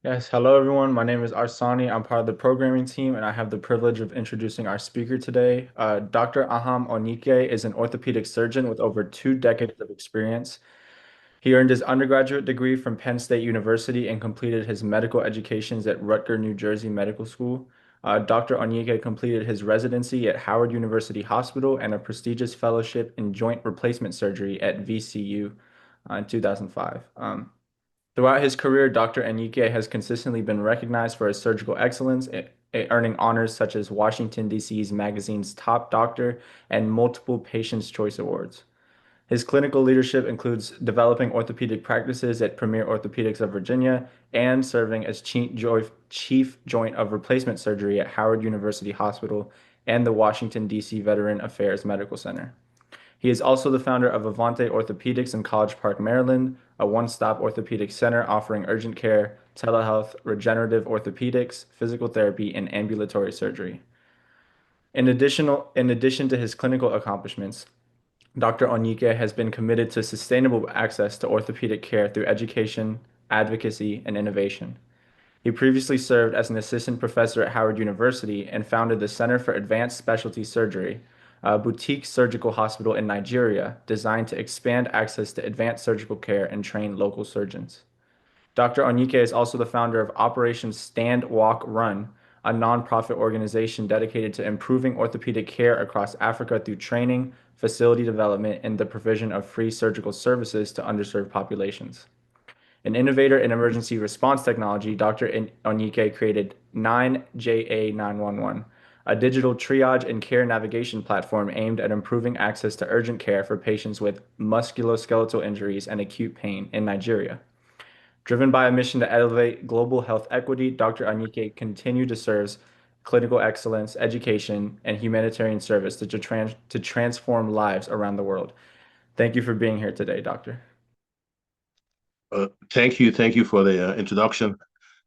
Yes, hello everyone. My name is Arsani. I'm part of the programming team, and I have the privilege of introducing our speaker today. Dr. Aham Onyike is an orthopedic surgeon with over 2 decades of experience. He earned his undergraduate degree from Penn State University and completed his medical educations at Rutgers, New Jersey Medical School. Dr. Onyike completed his residency at Howard University Hospital and a prestigious fellowship in joint replacement surgery at VCU in 2005. Throughout his career, Dr. Enrique has consistently been recognized for his surgical excellence, earning honors such as Washington, D.C.'s magazine's Top Doctor and multiple Patient's Choice Awards. His clinical leadership includes developing orthopedic practices at Premier Orthopedics of Virginia and serving as Chief Joint of Replacement Surgery at Howard University Hospital and the Washington, D.C. Veteran Affairs Medical Center. He is also the founder of Avante Orthopedics in College Park, Maryland, a one-stop orthopedic center offering urgent care, telehealth, regenerative orthopedics, physical therapy, and ambulatory surgery. In addition to his clinical accomplishments, Dr. Onyike has been committed to sustainable access to orthopedic care through education, advocacy, and innovation. He previously served as an assistant professor at Howard University and founded the Center for Advanced Specialty Surgery, a boutique surgical hospital in Nigeria designed to expand access to advanced surgical care and train local surgeons. Dr. Onyike is also the founder of Operation Stand, Walk, Run, a nonprofit organization dedicated to improving orthopedic care across Africa through training, facility development, and the provision of free surgical services to underserved populations. An innovator in emergency response technology, Dr. Onyike created 9JA911, a digital triage and care navigation platform aimed at improving access to urgent care for patients with musculoskeletal injuries and acute pain in Nigeria. Driven by a mission to elevate global health equity, Dr. Onyike continued to serve clinical excellence, education, and humanitarian service to transform lives around the world. Thank you for being here today, Doctor. Thank you for the introduction.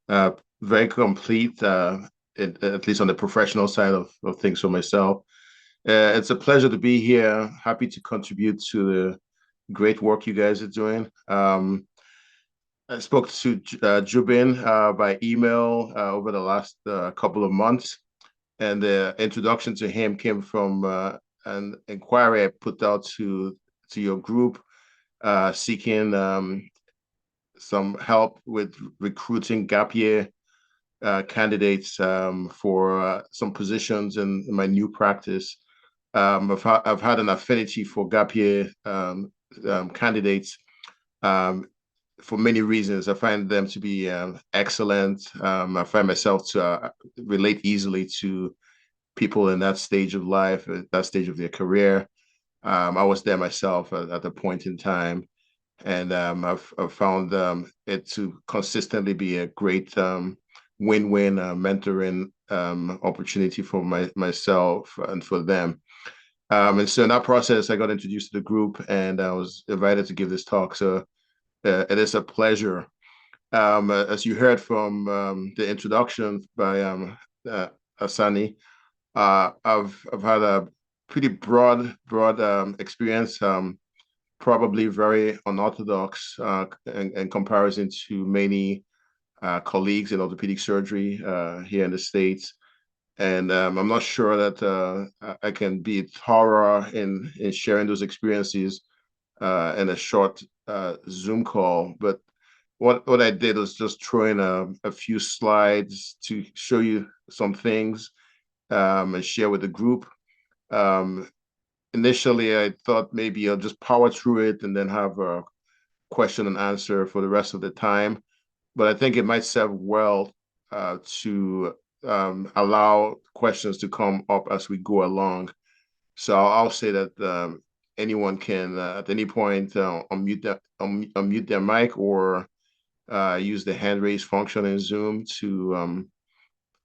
Uh, Very complete, at least on the professional side of things for myself. It's a pleasure to be here. Happy to contribute to the great work you guys are doing. I spoke to Jubin by email over the last couple of months, and the introduction to him came from an inquiry I put out to your group seeking some help with recruiting gap year candidates for some positions in my new practice. I've had an affinity for gap year candidates for many reasons. I find them to be excellent. I find myself to relate easily to people in that stage of life, that stage of their career. I was there myself at a point in time, and I've found it to consistently be a great win-win mentoring opportunity for myself and for them. And so in that process, I got introduced to the group, and I was invited to give this talk. So it is a pleasure. As you heard from the introduction by Asani, I've had a pretty broad experience. Probably very unorthodox in comparison to many colleagues in orthopedic surgery here in the States. And I'm not sure that I can be thorough in sharing those experiences in a short Zoom call. But what I did was just throw in a few slides to show you some things and share with the group. Um, Initially, I thought maybe I'll just power through it and then have a question and answer for the rest of the time. But I think it might serve well to allow questions to come up as we go along. So I'll say that anyone can at any point unmute their mic or use the hand raise function in Zoom to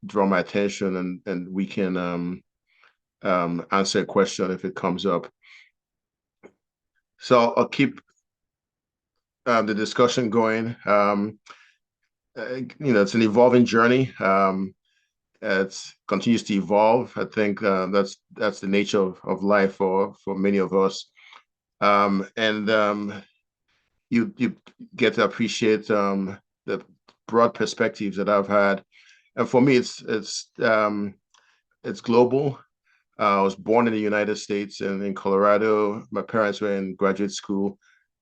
draw my attention, and we can answer a question if it comes up. So I'll keep the discussion going. It's an evolving journey. It continues to evolve. I think that's the nature of life for many of us. And you get to appreciate the broad perspectives that I've had. And for me, it's global. I was born in the United States and in Colorado. My parents were in graduate school,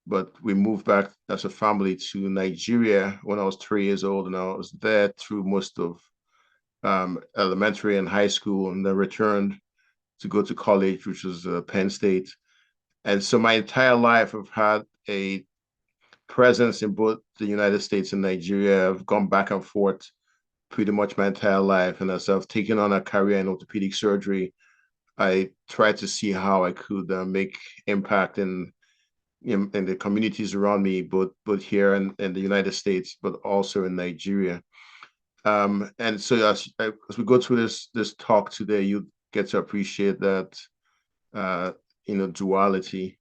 but we moved back as a family to Nigeria when I was 3 years old, and I was there through most of elementary and high school, and then returned to go to college, which was Penn State. And so my entire life, I've had a presence in both the United States and Nigeria. I've gone back and forth pretty much my entire life. And as I've taken on a career in orthopedic surgery, I tried to see how I could make impact in the communities around me, both here in the United States, but also in Nigeria. And so as we go through this talk today, you get to appreciate that uh, duality.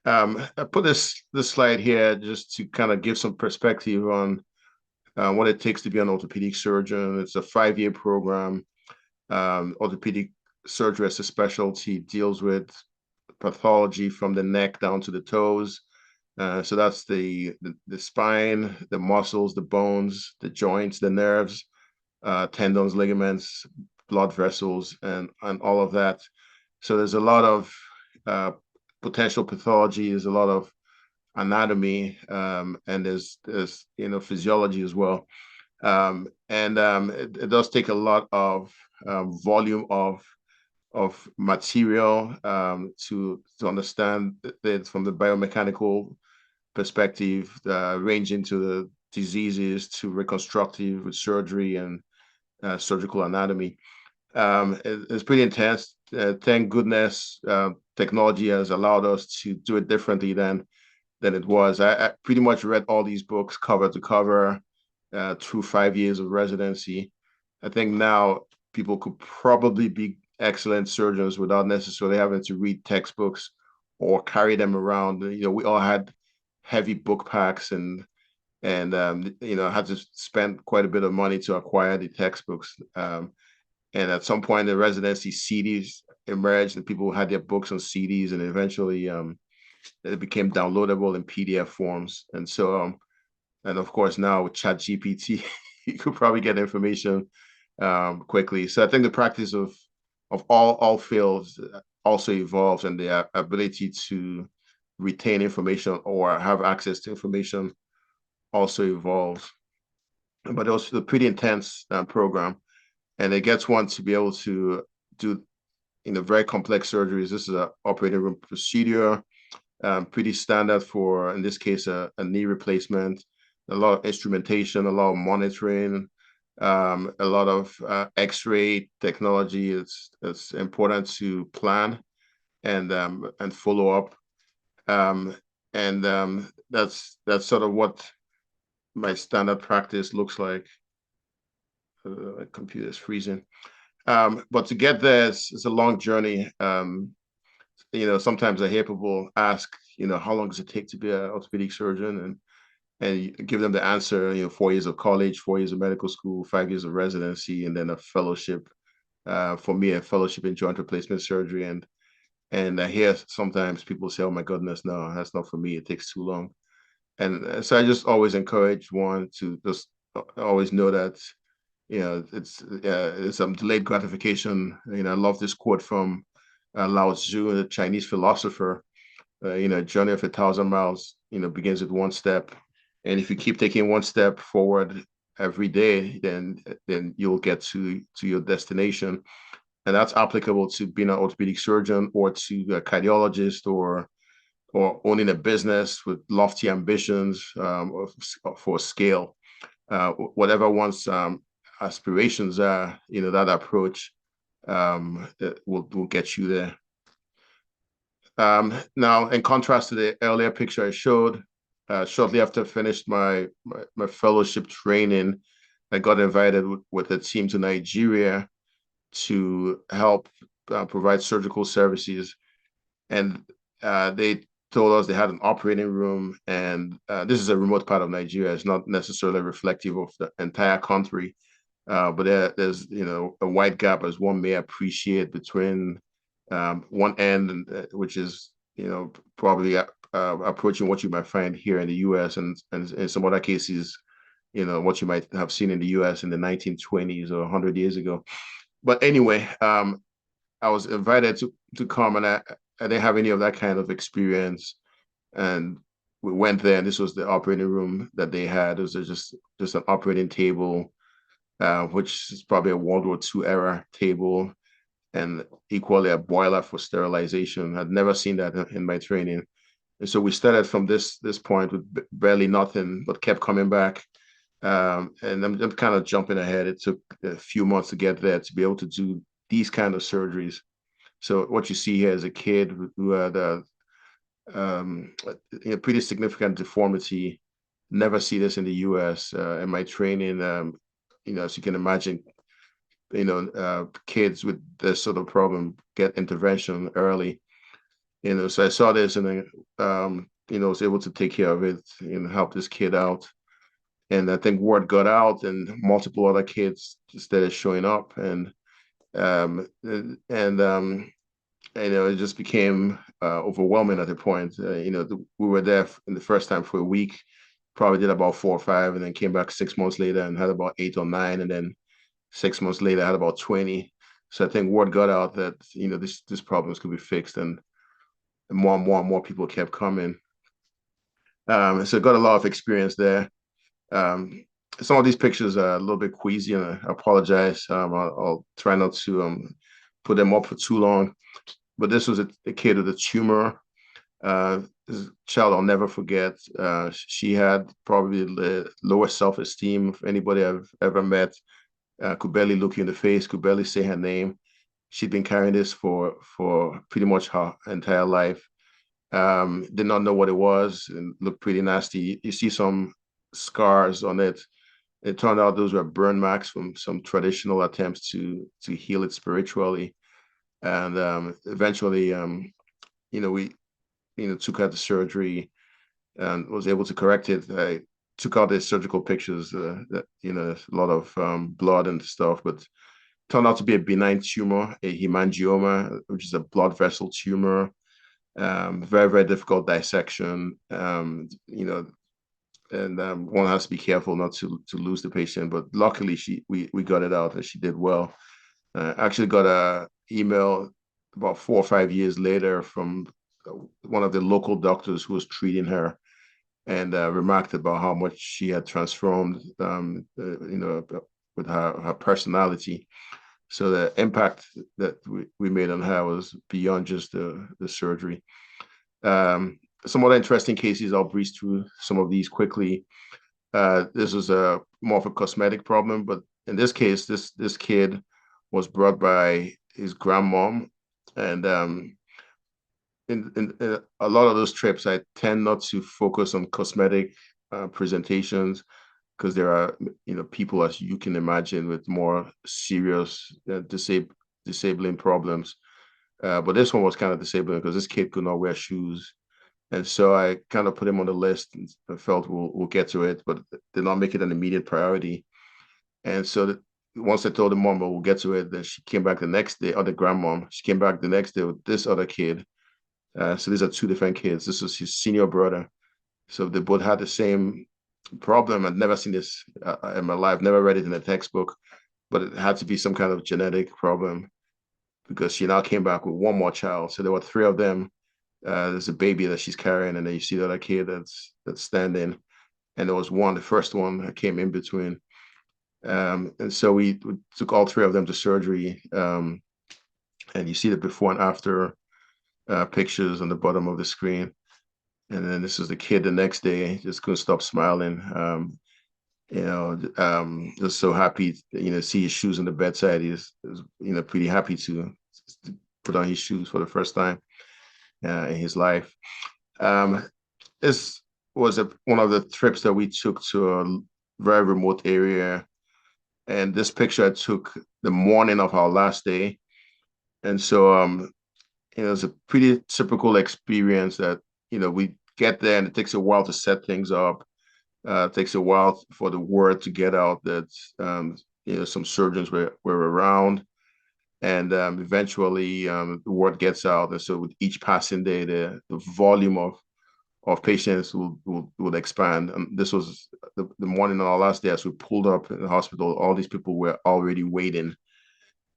I put this slide here just to kind of give some perspective on what it takes to be an orthopedic surgeon. It's a 5-year program. Orthopedic surgery as a specialty deals with pathology from the neck down to the toes. So that's the spine, the muscles, the bones, the joints, the nerves, tendons, ligaments, blood vessels, and all of that. So there's a lot of uh, potential pathology. There's a lot of anatomy, and there's physiology as well. It does take a lot of volume of material to understand it from the biomechanical perspective, ranging to the diseases to reconstructive with surgery and surgical anatomy. It's pretty intense. Thank goodness technology has allowed us to do it differently than it was. I pretty much read all these books cover to cover through 5 years of residency. I think now people could probably be excellent surgeons without necessarily having to read textbooks or carry them around. We all had heavy book packs and had to spend quite a bit of money to acquire the textbooks. And at some point, the residency CDs emerged, and people had their books on CDs, and eventually it became downloadable in PDF forms. And of course, now with ChatGPT, you could probably get information quickly. So I think the practice of all fields also evolves, and the ability to retain information or have access to information also evolves. But it was a pretty intense program, and it gets one to be able to do very complex surgeries. This is an operating room procedure, pretty standard for, in this case, a knee replacement. A lot of instrumentation, a lot of monitoring, a lot of X-ray technology. It's important to plan and follow up. And that's sort of what my standard practice looks like. My computer's freezing. But to get there, it's a long journey. Sometimes I hear people ask, how long does it take to be an orthopedic surgeon? And you give them the answer, 4 years of college, 4 years of medical school, 5 years of residency, and then a fellowship. For me, a fellowship in joint replacement surgery. And I hear sometimes people say, "Oh my goodness, no, that's not for me. It takes too long." And so I just always encourage one to just always know that it's some delayed gratification. I love this quote from Lao Tzu, the Chinese philosopher. Journey of 1,000 miles, begins with one step. And if you keep taking one step forward every day, then you'll get to your destination. And that's applicable to being an orthopedic surgeon or to a cardiologist or owning a business with lofty ambitions for scale. Whatever one's aspirations are, that approach will get you there. Now, in contrast to the earlier picture I showed, shortly after I finished my fellowship training, I got invited with a team to Nigeria to help provide surgical services. And they told us they had an operating room, and this is a remote part of Nigeria. It's not necessarily reflective of the entire country, but there's a wide gap, as one may appreciate, between one end, which is probably approaching what you might find here in the U.S. and in some other cases what you might have seen in the US in the 1920s or 100 years ago. But anyway, I was invited to come, and I didn't have any of that kind of experience. And we went there, and this was the operating room that they had. It was just an operating table, which is probably a World War II era table, and equally a boiler for sterilization. I'd never seen that in my training. And so we started from this point with barely nothing, but kept coming back. And I'm kind of jumping ahead. It took a few months to get there to be able to do these kind of surgeries. So what you see here is a kid who had a pretty significant deformity. Never see this in the U.S. In my training, as you can imagine, kids with this sort of problem get intervention early. So I saw this, and then was able to take care of it and help this kid out. And I think word got out, and multiple other kids started showing up, and it just became overwhelming at the point. We were there in the first time for a week, probably did about 4 or 5, and then came back 6 months later and had about 8 or 9, and then 6 months later I had about 20. So I think word got out that this problems could be fixed, and more and more and more people kept coming. So I got a lot of experience there. Um, some of these pictures are a little bit queasy, and I apologize. I'll try not to put them up for too long. But this was a kid with a tumor. This child I'll never forget. She had probably the lowest self-esteem of anybody I've ever met. Could barely look you in the face, could barely say her name. She'd been carrying this for pretty much her entire life. Did not know what it was, and looked pretty nasty. You see some scars on it. It turned out those were burn marks from some traditional attempts to heal it spiritually. And eventually, we took out the surgery and was able to correct it. I took out the surgical pictures, a lot of blood and stuff, but turned out to be a benign tumor, a hemangioma, which is a blood vessel tumor. Very, very difficult dissection. And one has to be careful not to lose the patient. But luckily, we got it out, and she did well. Actually got a email about 4 or 5 years later from one of the local doctors who was treating her, and remarked about how much she had transformed, with her personality. So the impact that we made on her was beyond just the surgery. Some other interesting cases, I'll breeze through some of these quickly. This was more of a cosmetic problem, but in this case, this kid was brought by his grandmom, and in a lot of those trips, I tend not to focus on cosmetic presentations, because there are people, as you can imagine, with more serious disabling problems. But this one was kind of disabling because this kid could not wear shoes. And so I kind of put him on the list, and I felt we'll get to it, but did not make it an immediate priority. And so once I told the mom, we'll get to it, then she came back the next day, or the grandmom, she came back the next day with this other kid. So these are two different kids. This was his senior brother. So they both had the same problem. I'd never seen this in my life, never read it in a textbook, but it had to be some kind of genetic problem, because she now came back with one more child. So there were three of them. There's a baby that she's carrying, and then you see the other kid that's standing. And there was one, the first one that came in between. And so we took all three of them to surgery. And you see the before and after pictures on the bottom of the screen. And then this is the kid the next day, just couldn't stop smiling. Just so happy, see his shoes on the bedside. He was pretty happy to put on his shoes for the first time in his life. This was one of the trips that we took to a very remote area. And this picture I took the morning of our last day. And so, it was a pretty typical experience that, we get there and it takes a while to set things up. It takes a while for the word to get out that, some surgeons were around. And eventually the word gets out. And so with each passing day, the volume of patients would expand. And this was the morning on our last day as we pulled up in the hospital. All these people were already waiting,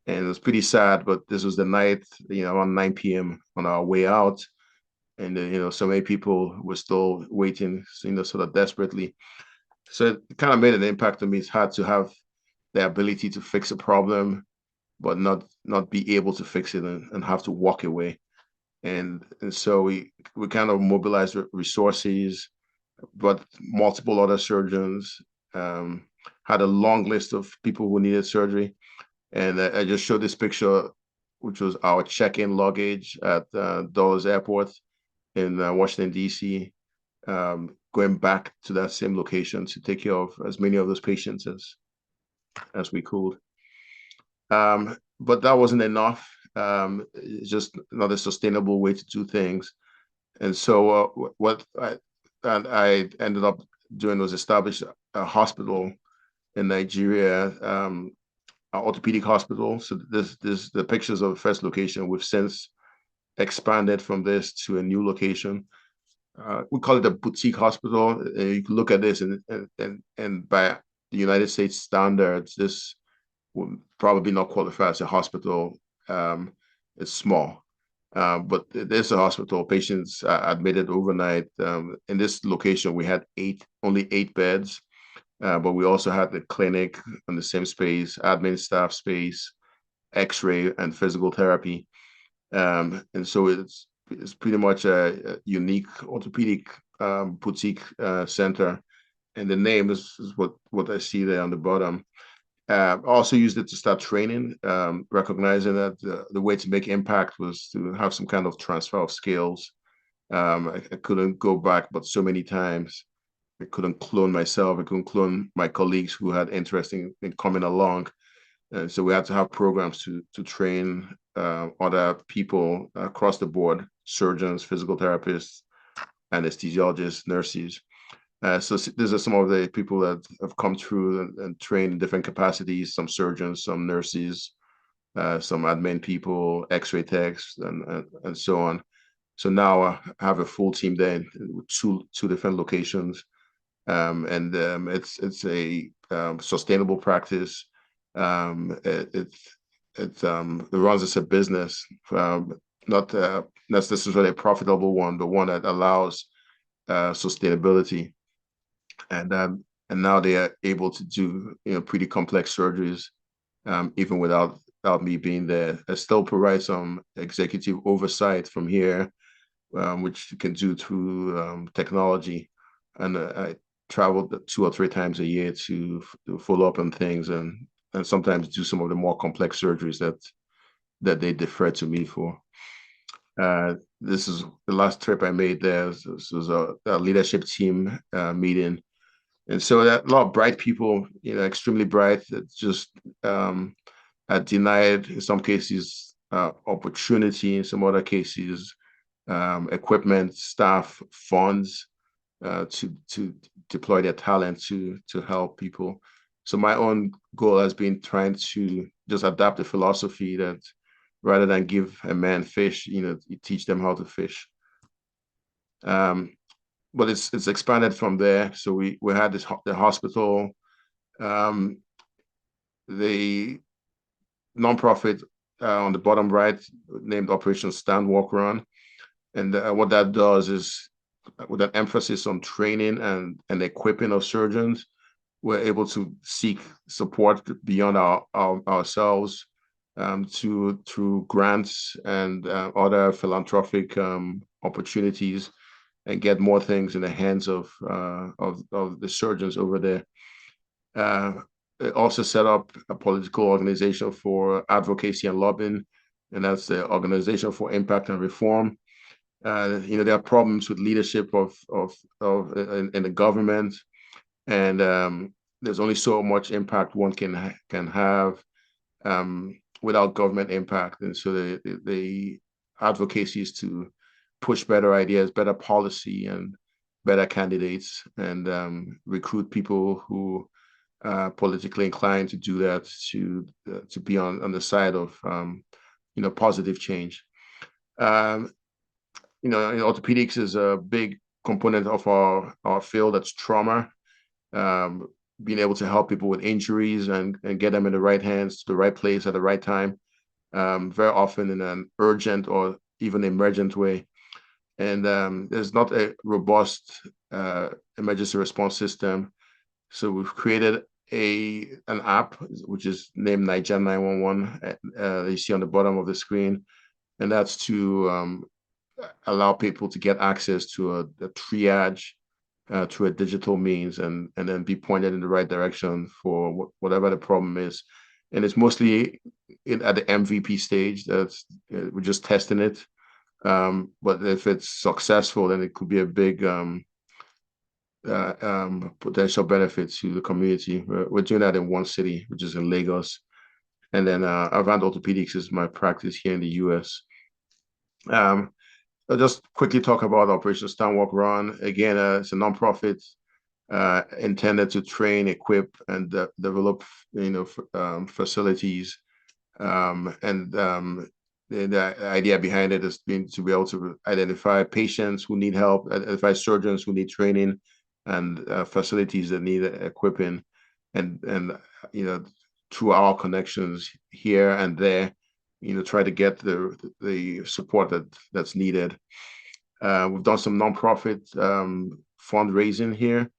and it was pretty sad. But this was the night, around 9 p.m. on our way out, and so many people were still waiting, sort of desperately. So it kind of made an impact on me. It's hard to have the ability to fix a problem, but not be able to fix it and have to walk away. And so we kind of mobilized resources, but multiple other surgeons, had a long list of people who needed surgery. And I just showed this picture, which was our check-in luggage at Dulles Airport in Washington, D.C., going back to that same location to take care of as many of those patients as we could. But that wasn't enough. It's just not a sustainable way to do things. And so I ended up doing was establish a hospital in Nigeria, an orthopedic hospital. So this the pictures of the first location. We've since expanded from this to a new location. We call it a boutique hospital. You can look at this, and by the United States standards, this would probably not qualify as a hospital. It's small, but there's a hospital. Patients are admitted overnight. In this location, we had only 8 beds, but we also had the clinic in the same space, admin staff space, X-ray, and physical therapy. And so it's pretty much a unique orthopedic boutique center. And the name is what I see there on the bottom. Also used it to start training, recognizing that the way to make impact was to have some kind of transfer of skills. I couldn't go back, but so many times I couldn't clone myself. I couldn't clone my colleagues who had interest in coming along. And so we had to have programs to train other people across the board, surgeons, physical therapists, anesthesiologists, nurses. So these are some of the people that have come through and trained in different capacities, some surgeons, some nurses, some admin people, x-ray techs, and so on. So now I have a full team there with two different locations. And it's a sustainable practice. It runs as a business, not necessarily a profitable one, but one that allows sustainability. And now they are able to do pretty complex surgeries, even without me being there. I still provide some executive oversight from here, which you can do through technology. And I travel 2 or 3 times a year to follow up on things and sometimes do some of the more complex surgeries that they defer to me for. This is the last trip I made there. This was a leadership team meeting. And so that a lot of bright people, extremely bright, that just are denied in some cases opportunity, in some other cases equipment, staff, funds to deploy their talent to help people. So my own goal has been trying to just adapt the philosophy that rather than give a man fish, you teach them how to fish. But it's expanded from there. So we had the hospital, the nonprofit on the bottom right named Operation Stand Walk Run, and what that does is with an emphasis on training and equipping of surgeons, we're able to seek support beyond ourselves through grants and other philanthropic opportunities and get more things in the hands of the surgeons over there. It also set up a political organization for advocacy and lobbying, and that's the Organization for Impact and Reform. There are problems with leadership in the government, and there's only so much impact one can have without government impact. And so the advocacy is to push better ideas, better policy, and better candidates, and recruit people who are politically inclined to do that, to be on the side of positive change. Orthopedics is a big component of our field, that's trauma, um, being able to help people with injuries and get them in the right hands to the right place at the right time, very often in an urgent or even emergent way. And there's not a robust emergency response system. So we've created an app which is named Niger 911. You see on the bottom of the screen, and that's to allow people to get access to a triage through a digital means, and then be pointed in the right direction for whatever the problem is. And it's mostly at the MVP stage. That's we're just testing it. But if it's successful, then it could be a big potential benefit to the community. We're doing that in one city, which is in Lagos. And then Aham Orthopedics is my practice here in the US. Um, I'll just quickly talk about Operation Stand Walk Run. Again, it's a nonprofit intended to train, equip, and develop, facilities. The idea behind it has been to be able to identify patients who need help, identify surgeons who need training, and facilities that need equipping, and through our connections here and there, try to get the support that's needed. We've done some nonprofit fundraising here.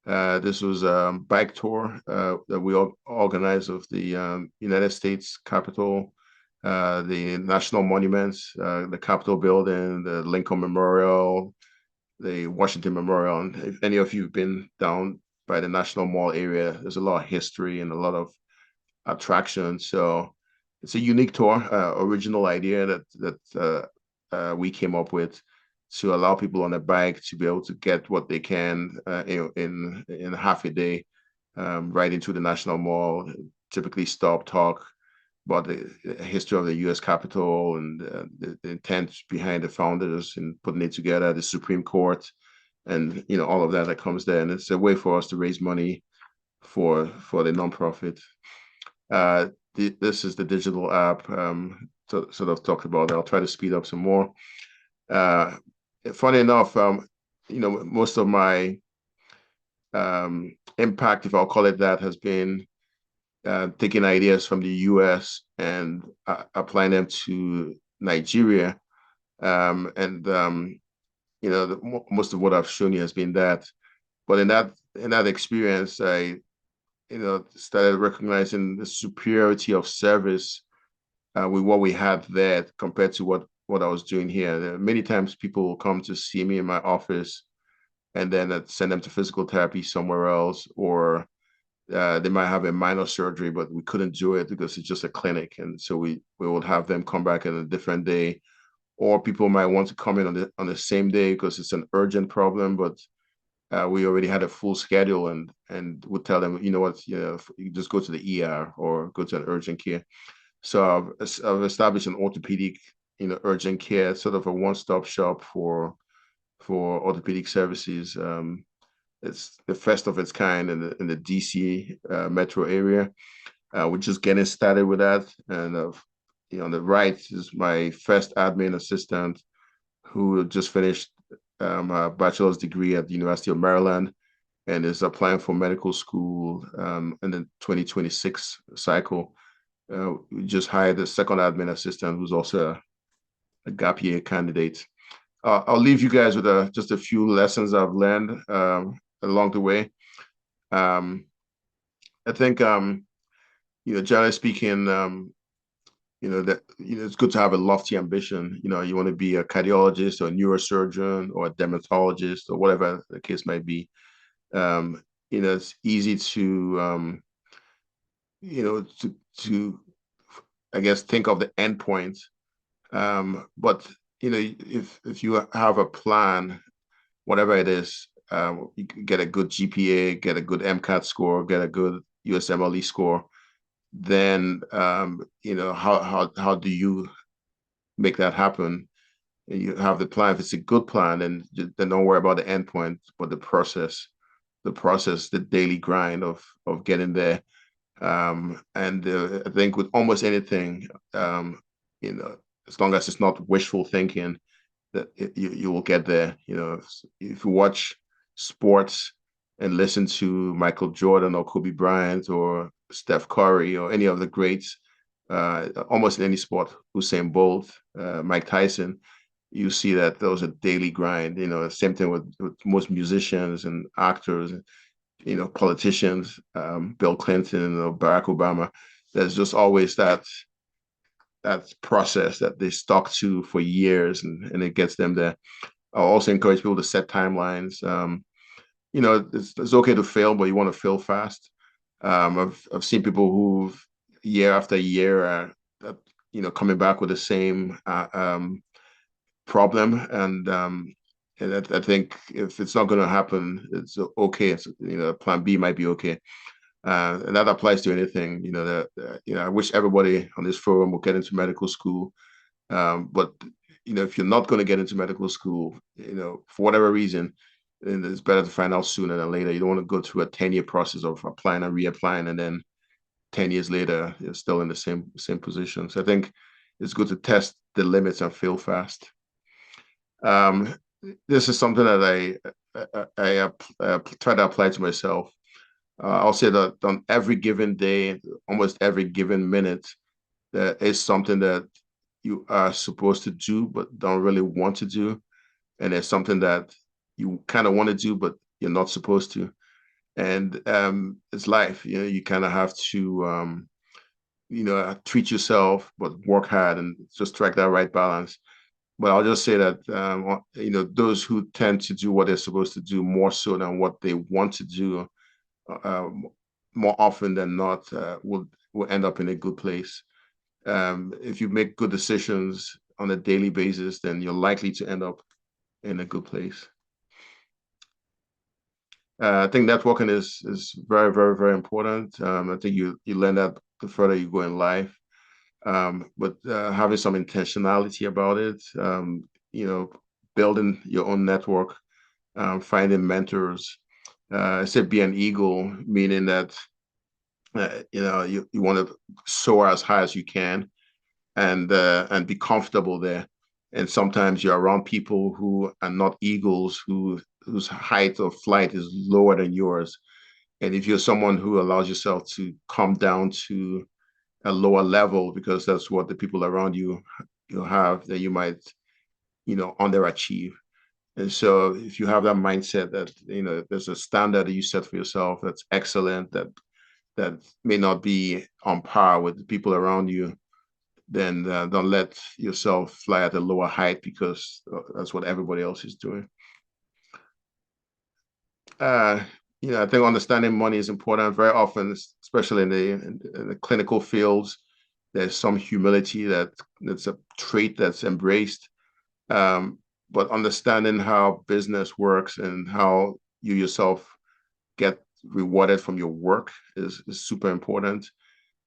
This was a bike tour that we organized of the United States Capitol, the national monuments, the Capitol building, the Lincoln Memorial, the Washington Memorial. And if any of you have been down by the National Mall area, there's a lot of history and a lot of attraction. So it's a unique tour, original idea that we came up with to allow people on a bike to be able to get what they can, in half a day, right into the National Mall. Typically, stop, talk about the history of the U.S. Capitol and the intent behind the founders in putting it together, the Supreme Court, and all of that comes there. And it's a way for us to raise money for the nonprofit. This is the digital app. Sort of talked about. I'll try to speed up some more. Funny enough, most of my impact, if I'll call it that, has been taking ideas from the US and applying them to Nigeria. Most of what I've shown you has been that. But in that experience, I started recognizing the superiority of service with what we had there compared to what I was doing here. Many times people will come to see me in my office, and then I'd send them to physical therapy somewhere else, or they might have a minor surgery, but we couldn't do it because it's just a clinic. And so we would have them come back on a different day, or people might want to come in on the same day because it's an urgent problem, but we already had a full schedule, and would tell them, you know what, you just go to the ER or go to an urgent care. So I've established an orthopedic, urgent care, sort of a one-stop shop for orthopedic services. It's the first of its kind in the DC metro area. We're just getting started with that. And on the right is my first admin assistant, who just finished a bachelor's degree at the University of Maryland and is applying for medical school in the 2026 cycle. We just hired a second admin assistant who's also a gap year candidate. I'll leave you guys with just a few lessons I've learned along the way. I think, generally speaking, that it's good to have a lofty ambition. You want to be a cardiologist or a neurosurgeon or a dermatologist or whatever the case might be. It's easy to to I guess think of the end point. But if you have a plan, whatever it is, you can get a good GPA, get a good MCAT score, get a good USMLE score, then how do you make that happen? You have the plan. If it's a good plan, then don't worry about the end point, but the daily grind of getting there. I think with almost anything, as long as it's not wishful thinking, you will get there. If you watch sports and listen to Michael Jordan or Kobe Bryant or Steph Curry or any of the greats, almost in any sport, Usain Bolt, Mike Tyson, you see that there was a daily grind. Same thing with most musicians and actors, politicians, Bill Clinton or Barack Obama. There's just always that process that they stuck to for years, and it gets them there. I'll also encourage people to set timelines. It's okay to fail, but you want to fail fast. I've seen people who've year after year coming back with the same problem, and I think if it's not going to happen, it's okay. Plan B might be okay. And that applies to anything. I wish everybody on this forum would get into medical school. But if you're not going to get into medical school, for whatever reason, then it's better to find out sooner than later. You don't want to go through a 10-year process of applying and reapplying, and then 10 years later, you're still in the same position. So I think it's good to test the limits and fail fast. Um, this is something that I try to apply to myself. I'll say that on every given day, almost every given minute, there is something that you are supposed to do but don't really want to do, and there's something that you kind of want to do but you're not supposed to. And it's life. You kind of have to treat yourself but work hard and just strike that right balance. But I'll just say that those who tend to do what they're supposed to do more so than what they want to do, uh, more often than not, will end up in a good place. If you make good decisions on a daily basis, then you're likely to end up in a good place. I think networking is very, very, very important. I think you learn that the further you go in life. But having some intentionality about it, building your own network, finding mentors. I said be an eagle, meaning that you want to soar as high as you can and be comfortable there. And sometimes you're around people who are not eagles, whose height of flight is lower than yours. And if you're someone who allows yourself to come down to a lower level because that's what the people around you have, then you might underachieve. And so if you have that mindset that there's a standard that you set for yourself that's excellent, that may not be on par with the people around you, then don't let yourself fly at a lower height because that's what everybody else is doing. Uh, I think understanding money is important. Very often, especially in the clinical fields, there's some humility that's a trait that's embraced. But understanding how business works and how you yourself get rewarded from your work is super important.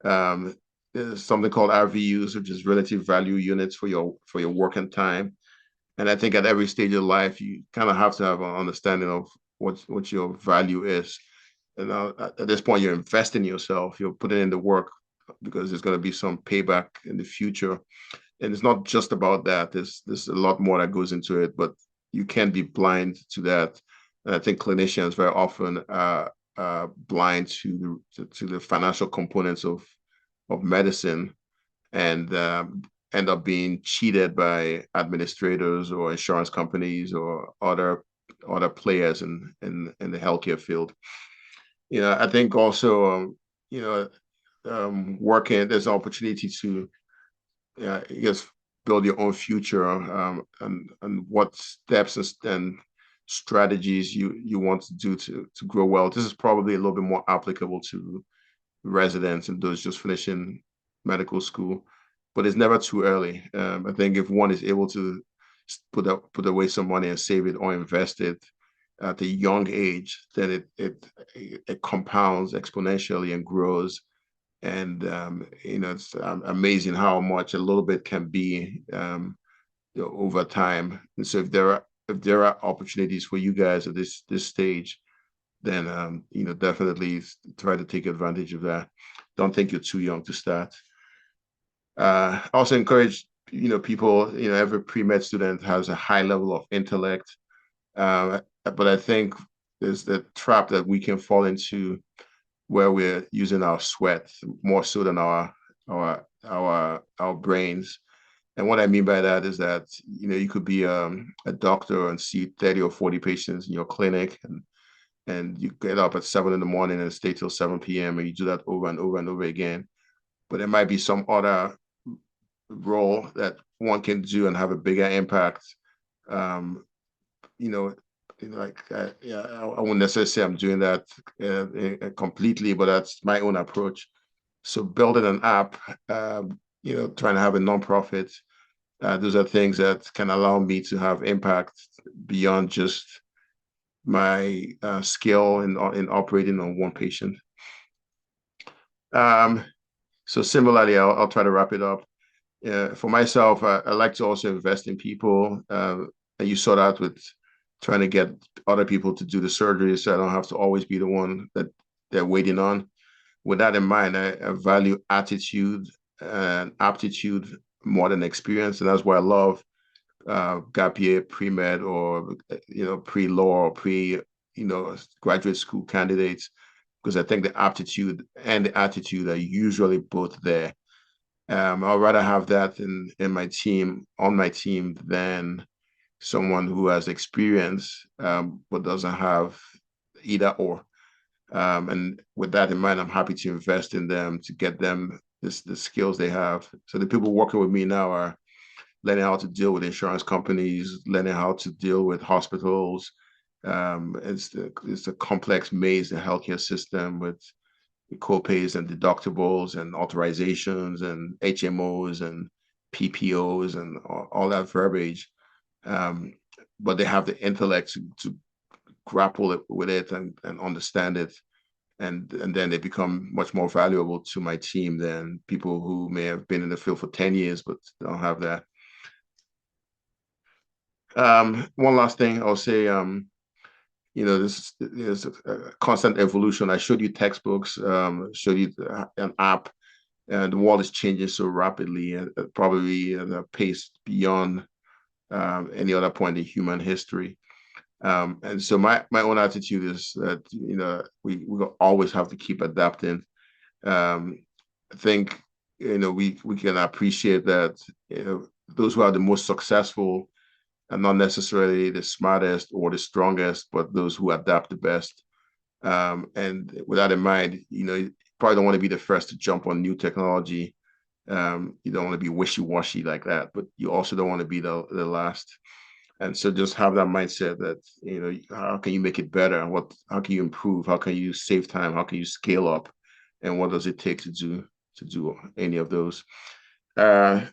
There's something called RVUs, which is relative value units for your work and time. And I think at every stage of life, you kind of have to have an understanding of what your value is. And at this point, you're investing in yourself, you're putting in the work because there's going to be some payback in the future. And it's not just about that. There's a lot more that goes into it, but you can't be blind to that. And I think clinicians very often are blind to the financial components of medicine and end up being cheated by administrators or insurance companies or other players in the healthcare field. I think also working there's an opportunity to I guess build your own future and what steps and strategies you want to do to grow well. This is probably a little bit more applicable to residents and those just finishing medical school, but it's never too early. I think if one is able to put away some money and save it or invest it at a young age, then it compounds exponentially and grows. And it's amazing how much a little bit can be over time. And so if there are opportunities for you guys at this stage, then definitely try to take advantage of that. Don't think you're too young to start. I also encourage people, every pre-med student has a high level of intellect. But I think there's the trap that we can fall into where we're using our sweat more so than our brains. And what I mean by that is that, you could be a doctor and see 30 or 40 patients in your clinic, and you get up at 7 in the morning and stay till 7 p.m. and you do that over and over and over again. But there might be some other role that one can do and have a bigger impact. Um, you know, yeah, I wouldn't necessarily say I'm doing that completely, but that's my own approach. So building an app, trying to have a nonprofit, those are things that can allow me to have impact beyond just my skill in operating on one patient. Um, so similarly, I'll try to wrap it up. For myself, I like to also invest in people. And you saw that with trying to get other people to do the surgery, so I don't have to always be the one that they're waiting on. With that in mind, I value attitude and aptitude more than experience, and that's why I love gap year pre-med, or pre-law, or graduate school candidates, because I think the aptitude and the attitude are usually both there. I'd rather have that in my team, on my team, than someone who has experience but doesn't have either or. And with that in mind, I'm happy to invest in them to get them the skills they have. So the people working with me now are learning how to deal with insurance companies, learning how to deal with hospitals. It's a complex maze, the healthcare system, with co-pays and deductibles and authorizations and HMOs and PPOs and all that verbiage. Um, but they have the intellect to grapple with it and understand it. And then they become much more valuable to my team than people who may have been in the field for 10 years but don't have that. One last thing I'll say, this is a constant evolution. I showed you textbooks, showed you an app, and the world is changing so rapidly, and probably at a pace beyond any other point in human history. And so my own attitude is that we always have to keep adapting. I think we can appreciate that those who are the most successful and not necessarily the smartest or the strongest, but those who adapt the best. And with that in mind, you probably don't want to be the first to jump on new technology. You don't want to be wishy-washy like that, but you also don't want to be the last. And so just have that mindset that, how can you make it better? How can you improve? How can you save time? How can you scale up? And what does it take to do any of those? Uh,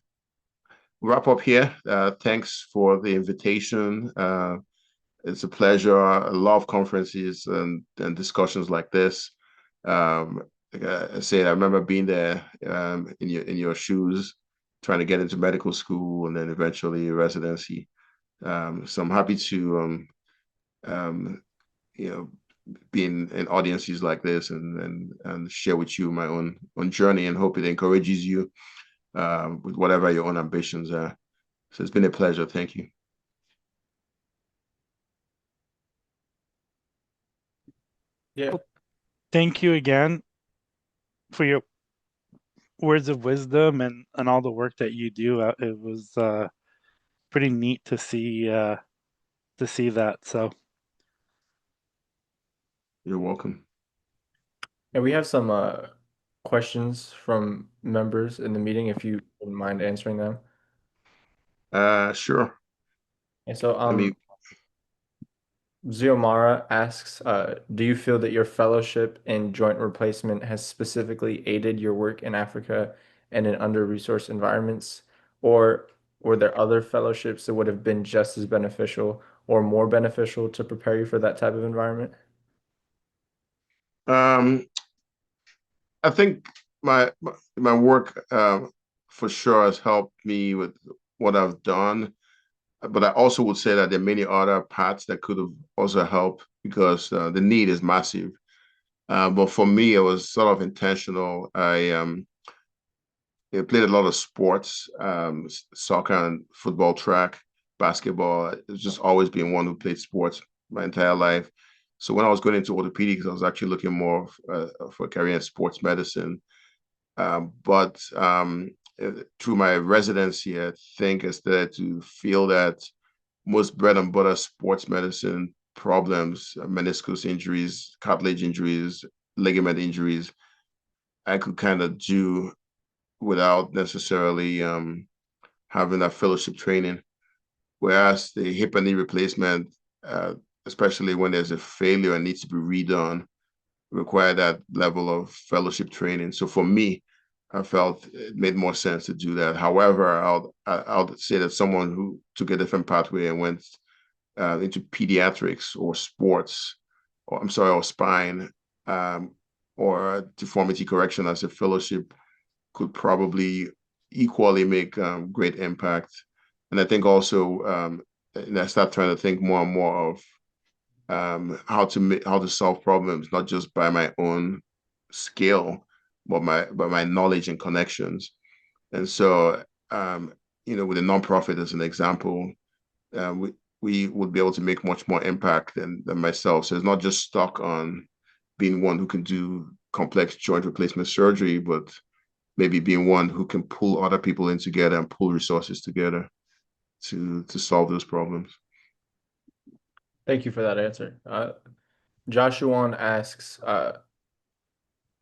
Wrap up here. Thanks for the invitation. It's a pleasure. I love conferences and discussions like this. Like I said, I remember being there in your shoes, trying to get into medical school and then eventually residency. So I'm happy to um, you know be in audiences like this and share with you my own journey, and hope it encourages you with whatever your own ambitions are. So it's been a pleasure. Thank you. Yeah. Well, thank you again for your words of wisdom and all the work that you do. It was pretty neat to see that. So You're welcome. And we have some questions from members in the meeting, if you wouldn't mind answering them. Sure. And so Let me. Ziomara asks, do you feel that your fellowship in joint replacement has specifically aided your work in Africa and in under-resourced environments? Or were there other fellowships that would have been just as beneficial or more beneficial to prepare you for that type of environment? Um, I think my work for sure has helped me with what I've done, but I also would say that there are many other paths that could have also helped, because the need is massive. But for me, it was sort of intentional. played a lot of sports, soccer and football, track, basketball. It's just always been one who played sports my entire life. So when I was going into orthopedics, I was actually looking more for a career in sports medicine. But through my residency, I think I started to feel that most bread and butter sports medicine problems, meniscus injuries, cartilage injuries, ligament injuries, I could kind of do without necessarily having that fellowship training. Whereas the hip and knee replacement, uh, especially when there's a failure and needs to be redone, require that level of fellowship training. So for me, I felt it made more sense to do that. However, I'll say that someone who took a different pathway and went into pediatrics or sports, or I'm sorry, or spine, um, or deformity correction as a fellowship could probably equally make great impact. And I think also, and I start trying to think more and more of how to solve problems, not just by my own skill, but my knowledge and connections. And so, with a nonprofit as an example, we would be able to make much more impact than myself. So it's not just stuck on being one who can do complex joint replacement surgery, but maybe being one who can pull other people in together and pull resources together to solve those problems. Thank you for that answer. Joshua asks,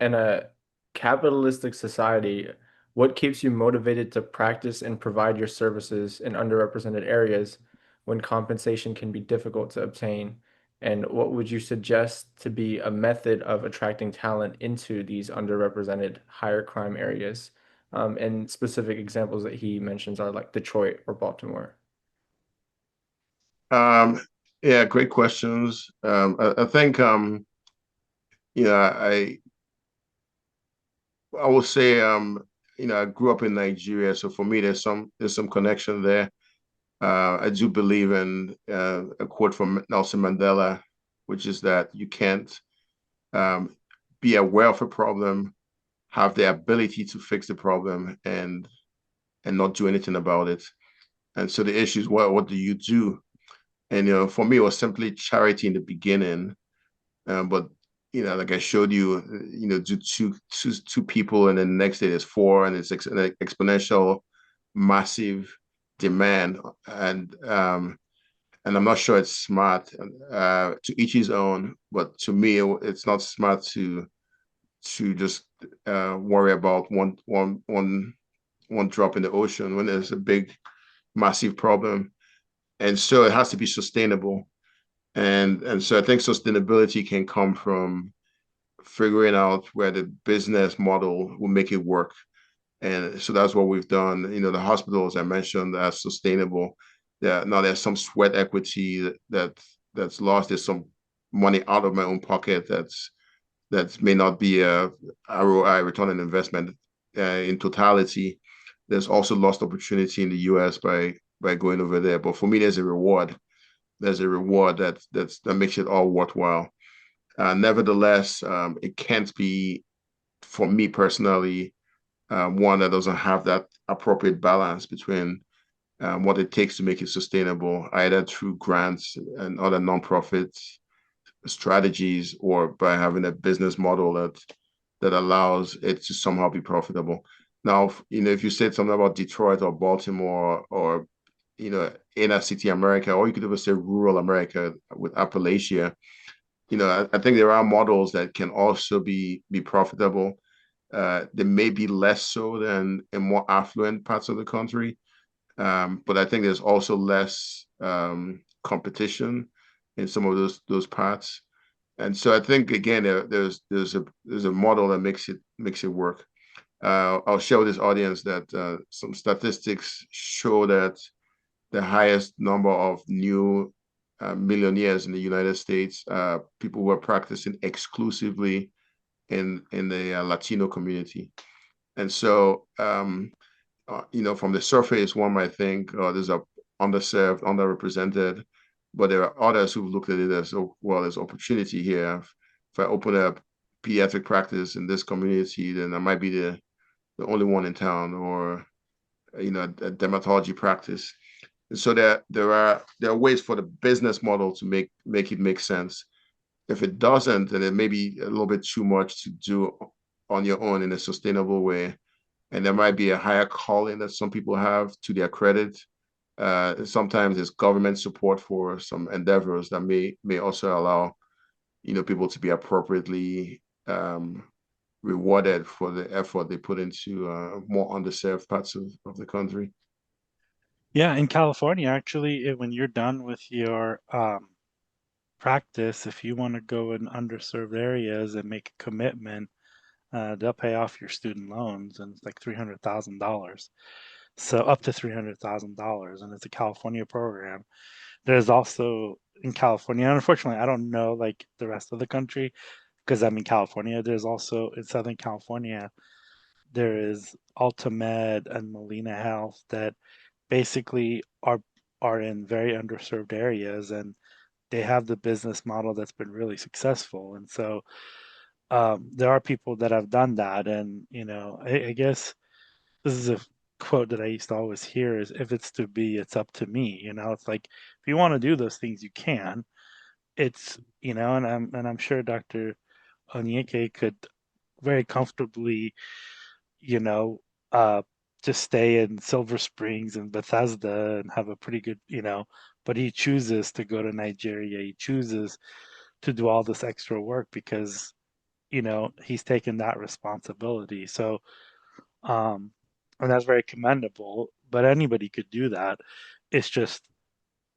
in a capitalistic society, what keeps you motivated to practice and provide your services in underrepresented areas when compensation can be difficult to obtain? And what would you suggest to be a method of attracting talent into these underrepresented higher crime areas? And specific examples that he mentions are like Detroit or Baltimore. Um, yeah, great questions. I think I I will say I grew up in Nigeria, so for me there's some connection there. I do believe in a quote from Nelson Mandela, which is that you can't um, be aware of a problem, have the ability to fix the problem, and not do anything about it. And so the issue is what do you do? And for me, it was simply charity in the beginning. But like I showed you, do two people, and then the next day there's four, and it's an exponential, massive demand, and I'm not sure it's smart. To each his own, but to me, it's not smart to just worry about one drop in the ocean when there's a big, massive problem, and so it has to be sustainable. And so I think sustainability can come from figuring out where the business model will make it work. And so that's what we've done. The hospitals I mentioned are sustainable. Now there's some sweat equity that's lost. There's some money out of my own pocket that may not be a ROI, return on investment, in totality. There's also lost opportunity in the US by going over there. But for me, there's a reward. There's a reward that makes it all worthwhile. Nevertheless, it can't be, for me personally, one that doesn't have that appropriate balance between what it takes to make it sustainable, either through grants and other nonprofit strategies, or by having a business model that allows it to somehow be profitable. Now, if you said something about Detroit or Baltimore or inner city America, or you could even say rural America with Appalachia, I think there are models that can also be profitable. They may be less so than in more affluent parts of the country, but I think there's also less competition in some of those parts. And so I think again there's a model that makes it work. I'll share with this audience that some statistics show that the highest number of new millionaires in the United States, people who are practicing exclusively in the Latino community. And so, from the surface, one might think, oh, there's a underserved, underrepresented, but there are others who've looked at it as, oh, well, there's opportunity here. If I open a pediatric practice in this community, then I might be the only one in town, or a dermatology practice. And so there are ways for the business model to make it make sense. If it doesn't, then it may be a little bit too much to do on your own in a sustainable way. And there might be a higher calling that some people have to their credit. Sometimes there's government support for some endeavors that may also allow people to be appropriately rewarded for the effort they put into more underserved parts of the country. Yeah, in California, actually, when you're done with your practice, if you want to go in underserved areas and make a commitment, they'll pay off your student loans, and it's like $300,000. So up to $300,000, and it's a California program. There's also in California, and unfortunately, I don't know like the rest of the country because I'm in California. There's also in Southern California, there is Altamed and Molina Health that basically are in very underserved areas, and they have the business model that's been really successful. And so there are people that have done that, and I guess this is a quote that I used to always hear is if it's to be, it's up to me. It's like if you want to do those things, you can. It's and I'm sure Dr. Onyike could very comfortably, you know, uh just stay in Silver Springs and Bethesda and have a pretty good, but he chooses to go to Nigeria. He chooses to do all this extra work because, he's taken that responsibility. So um, and that's very commendable. But anybody could do that. It's just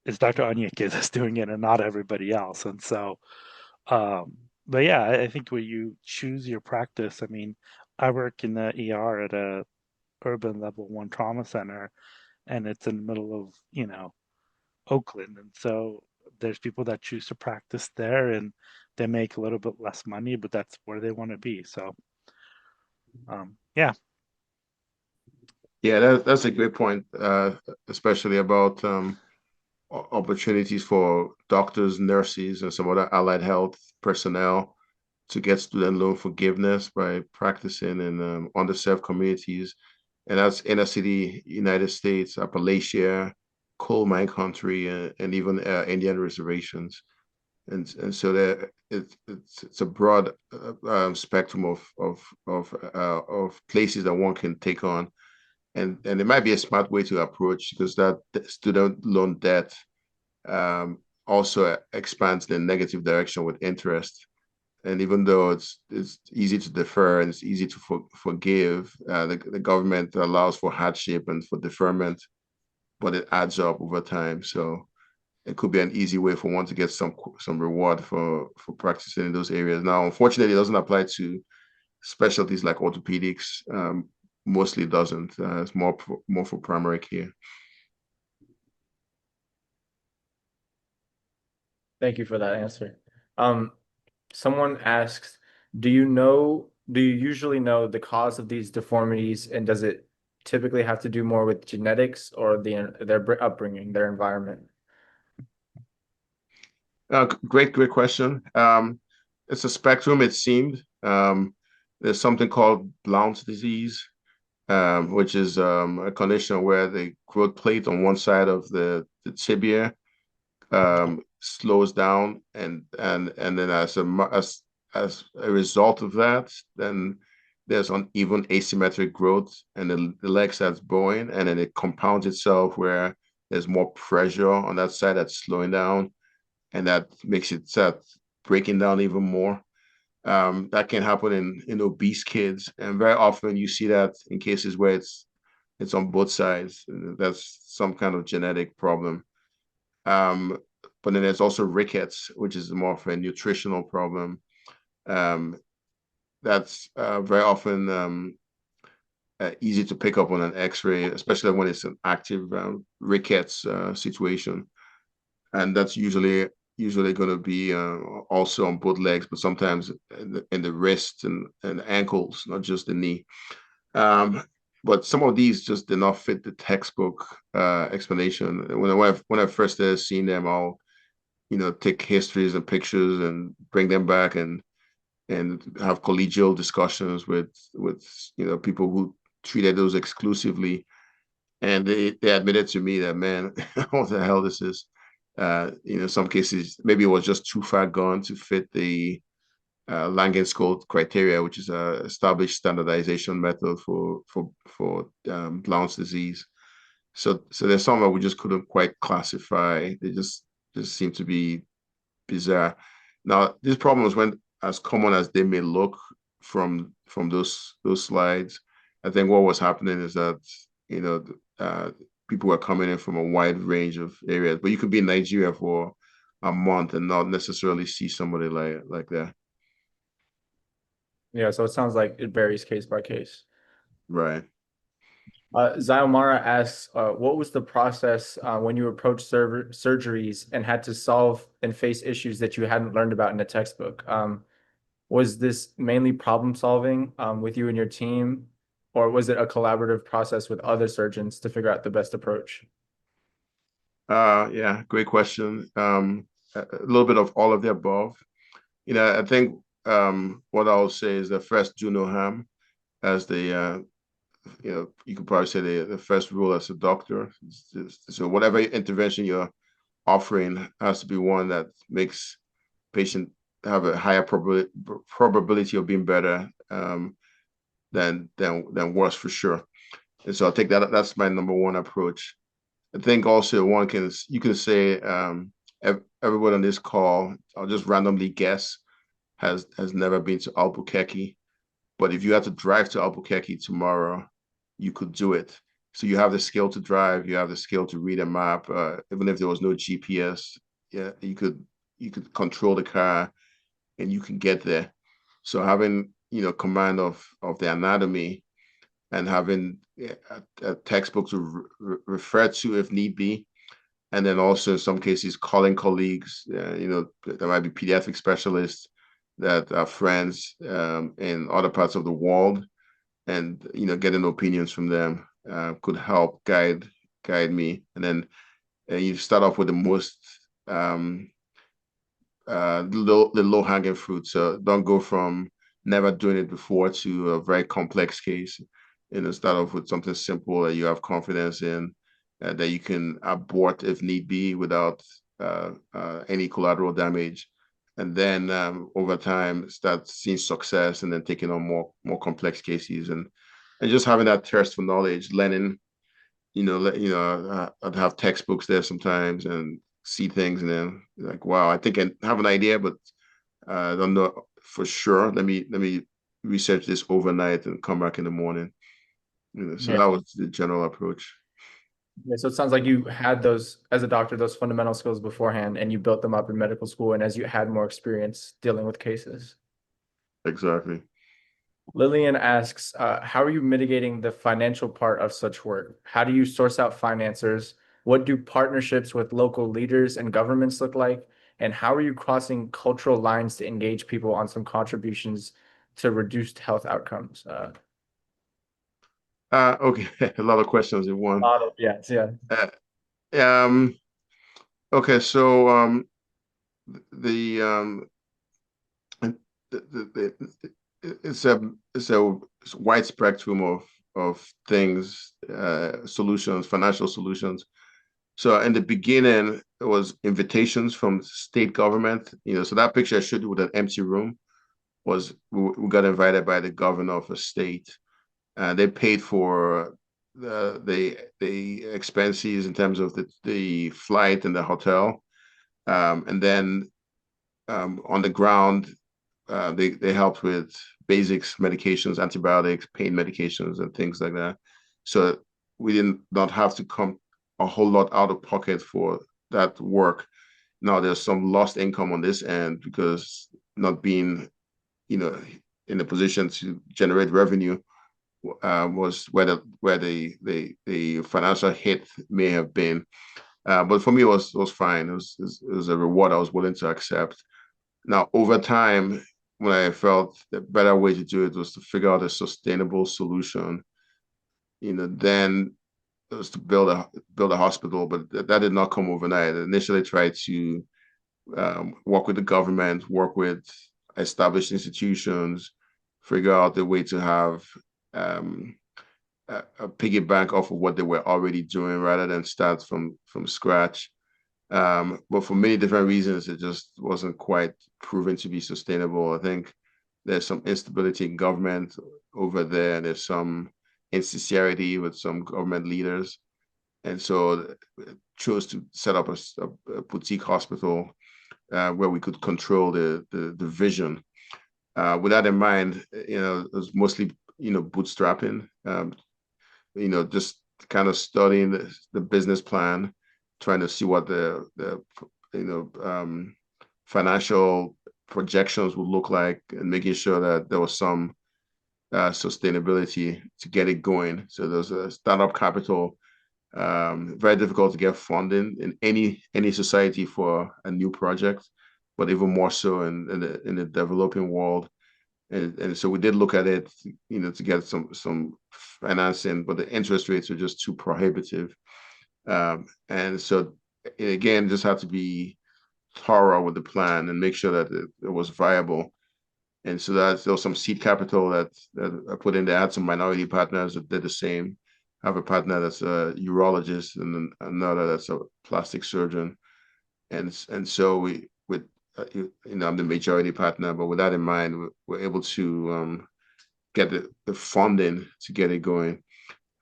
it's Dr. Onyeke that's doing it, and not everybody else. And so, but yeah, I think when you choose your practice, I mean, I work in the ER at a urban level one trauma center, and it's in the middle of Oakland, and so there's people that choose to practice there, and they make a little bit less money, but that's where they want to be. So, yeah. Yeah, that's a great point, especially about opportunities for doctors, nurses, and some other allied health personnel to get student loan forgiveness by practicing in underserved communities. And that's inner city United States, Appalachia, coal mine country, and even Indian reservations. And so there it's a broad spectrum of places that one can take on, and it might be a smart way to approach because that student loan debt also expands the negative direction with interest. And even though it's easy to defer and it's easy to forgive, the government allows for hardship and for deferment, but it adds up over time. So it could be an easy way for one to get some reward for practicing in those areas. Now, unfortunately, it doesn't apply to specialties like orthopedics. Mostly doesn't. It's more for primary care. Thank you for that answer. Um, Someone asks, do you usually know the cause of these deformities, and does it typically have to do more with genetics or their upbringing, their environment? Great question. It's a spectrum, it seemed. There's something called Blount's disease, which is a condition where the growth plate on one side of the tibia slows down, and then as a result of that, then there's uneven asymmetric growth, and the leg starts bowing, and then it compounds itself where there's more pressure on that side that's slowing down, and that makes it start breaking down even more. That can happen in obese kids, and very often you see that in cases where it's on both sides. That's some kind of genetic problem. Um, but then there's also rickets, which is more of a nutritional problem. Um, that's very often easy to pick up on an X-ray, especially when it's an active rickets situation, and that's usually going to be also on both legs, but sometimes in the wrist and ankles, not just the knee. Um, but some of these just did not fit the textbook explanation. When I first started seeing them, I'll take histories and pictures and bring them back and have collegial discussions with people who treated those exclusively, and they admitted to me that, man, what the hell this is. Some cases maybe it was just too far gone to fit the Langenskold criteria, which is a established standardization method for Blount's disease. So there's some that we just couldn't quite classify. They just seem to be bizarre. Now, these problems weren't as common as they may look from those slides. I think what was happening is that uh, people were coming in from a wide range of areas, but you could be in Nigeria for a month and not necessarily see somebody like that. Yeah, so it sounds like it varies case by case. Right. Zyomara asks, what was the process when you approached surgeries and had to solve and face issues that you hadn't learned about in a textbook? Was this mainly problem solving with you and your team, or was it a collaborative process with other surgeons to figure out the best approach? Yeah, great question. A little bit of all of the above. I think what I'll say is that first, do no harm as you could probably say the first rule as a doctor. So whatever intervention you're offering has to be one that makes patient have a higher probability of being better than worse for sure. And so I think that's my number one approach. I think also you can say everyone on this call, I'll just randomly guess, has never been to Albuquerque. But if you had to drive to Albuquerque tomorrow, you could do it. So you have the skill to drive, you have the skill to read a map. Even if there was no GPS, yeah, you could control the car and you can get there. So having command of the anatomy and having a textbook to refer to if need be, and then also in some cases calling colleagues. There might be pediatric specialists that are friends in other parts of the world, and getting opinions from them could help guide me. And then you start off with the most the low hanging fruit. So don't go from never doing it before to a very complex case. Start off with something simple that you have confidence in, that you can abort if need be without any collateral damage. And then over time, start seeing success, and then taking on more complex cases, and just having that thirst for knowledge, learning. I'd have textbooks there sometimes and see things, and then like, wow, I think I have an idea, but I don't know for sure. Let me research this overnight and come back in the morning. So Yeah. that was the general approach. Yeah, so it sounds like you had those, as a doctor, those fundamental skills beforehand, and you built them up in medical school and as you had more experience dealing with cases. Exactly. Lillian asks, how are you mitigating the financial part of such work? How do you source out financiers? What do partnerships with local leaders and governments look like? And how are you crossing cultural lines to engage people on some contributions to reduced health outcomes? Okay, a lot of questions in one. Yes, yeah. Uh, um, okay, so the the, it's a wide spectrum of things, solutions, financial solutions. So in the beginning, it was invitations from state government. So that picture I showed you with an empty room was we got invited by the governor of a state, and they paid for the expenses in terms of the flight and the hotel, and then on the ground, they helped with basics, medications, antibiotics, pain medications, and things like that. So we did not have to come a whole lot out of pocket for that work. Now there's some lost income on this end because not being, in a position to generate revenue was where the financial hit may have been. But for me, it was fine. It was a reward I was willing to accept. Now, over time, when I felt the better way to do it was to figure out a sustainable solution, then it was to build a hospital, but that did not come overnight. I initially tried to work with the government, work with established institutions, figure out the way to have um, piggyback off of what they were already doing rather than start from scratch. But for many different reasons, it just wasn't quite proven to be sustainable. I think there's some instability in government over there, and there's some insincerity with some government leaders. And so chose to set up a boutique hospital where we could control the vision. With that in mind, it was mostly, bootstrapping, just kind of studying the business plan, trying to see what the you know, financial projections would look like and making sure that there was some sustainability to get it going. So there's a startup capital. Very difficult to get funding in any society for a new project, but even more so in the developing world. And so we did look at it, to get some financing, but the interest rates were just too prohibitive. And so again, just had to be thorough with the plan and make sure that it was viable. And so there was some seed capital that I put in there. I had some minority partners that did the same. I have a partner that's a urologist and then another that's a plastic surgeon. And so I'm the majority partner, but with that in mind, we're able to get the funding to get it going.